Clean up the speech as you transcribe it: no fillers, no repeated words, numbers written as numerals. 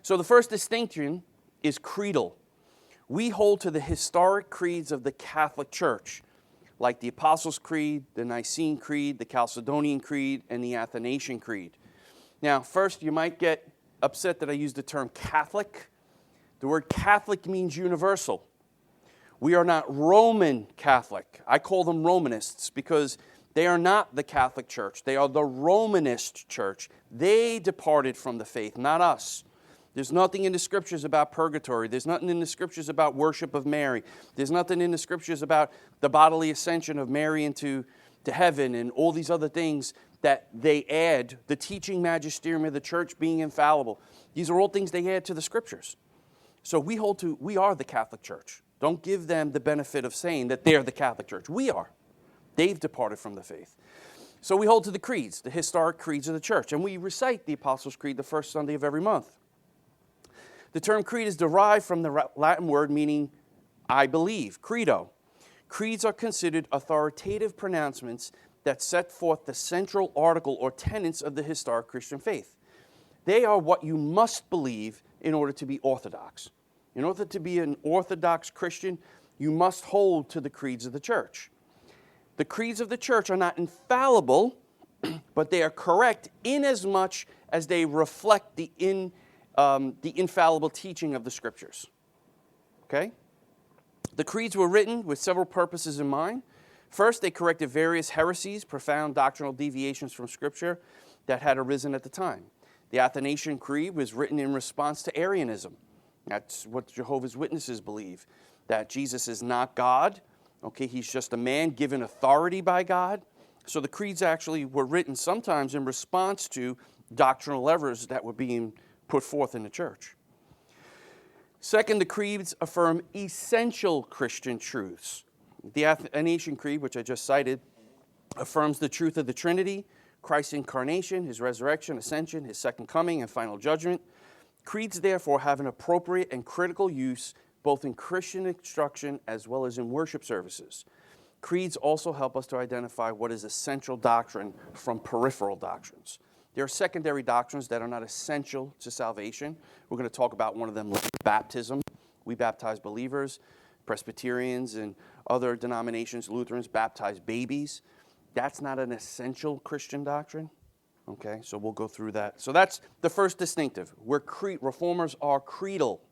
So the first distinction is creedal. We hold to the historic creeds of the Catholic Church, like the Apostles' Creed, the Nicene Creed, the Chalcedonian Creed, and the Athanasian Creed. Now, first, you might get upset that I use the term Catholic. The word Catholic means universal. We are not Roman Catholic. I call them Romanists because they are not the Catholic Church. They are the Romanist Church. They departed from the faith, not us. There's nothing in the Scriptures about purgatory. There's nothing in the Scriptures about worship of Mary. There's nothing in the Scriptures about the bodily ascension of Mary into heaven and all these other things that they add, the teaching magisterium of the church being infallible. These are all things they add to the Scriptures. So we are the Catholic Church. Don't give them the benefit of saying that they're the Catholic Church. We are. They've departed from the faith. So we hold to the creeds, the historic creeds of the church, and we recite the Apostles' Creed the first Sunday of every month. The term creed is derived from the Latin word meaning I believe, credo. Creeds are considered authoritative pronouncements that set forth the central article or tenets of the historic Christian faith. They are what you must believe in order to be orthodox. In order to be an orthodox Christian, you must hold to the creeds of the church. The creeds of the church are not infallible, but they are correct inasmuch as they reflect the infallible teaching of the Scriptures. Okay? The creeds were written with several purposes in mind. First, they corrected various heresies, profound doctrinal deviations from Scripture that had arisen at the time. The Athanasian Creed was written in response to Arianism. That's what Jehovah's Witnesses believe, that Jesus is not God. Okay, he's just a man given authority by God. So the creeds actually were written sometimes in response to doctrinal errors that were being put forth in the church. Second, the creeds affirm essential Christian truths. The Athanasian Creed, which I just cited, affirms the truth of the Trinity, Christ's incarnation, his resurrection, ascension, his second coming, and final judgment. Creeds, therefore, have an appropriate and critical use both in Christian instruction as well as in worship services. Creeds also help us to identify what is essential doctrine from peripheral doctrines. There are secondary doctrines that are not essential to salvation. We're going to talk about one of them, like baptism. We baptize believers. Presbyterians and other denominations, Lutherans, baptize babies. That's not an essential Christian doctrine. Okay, so we'll go through that. So that's the first distinctive. Reformers are creedal.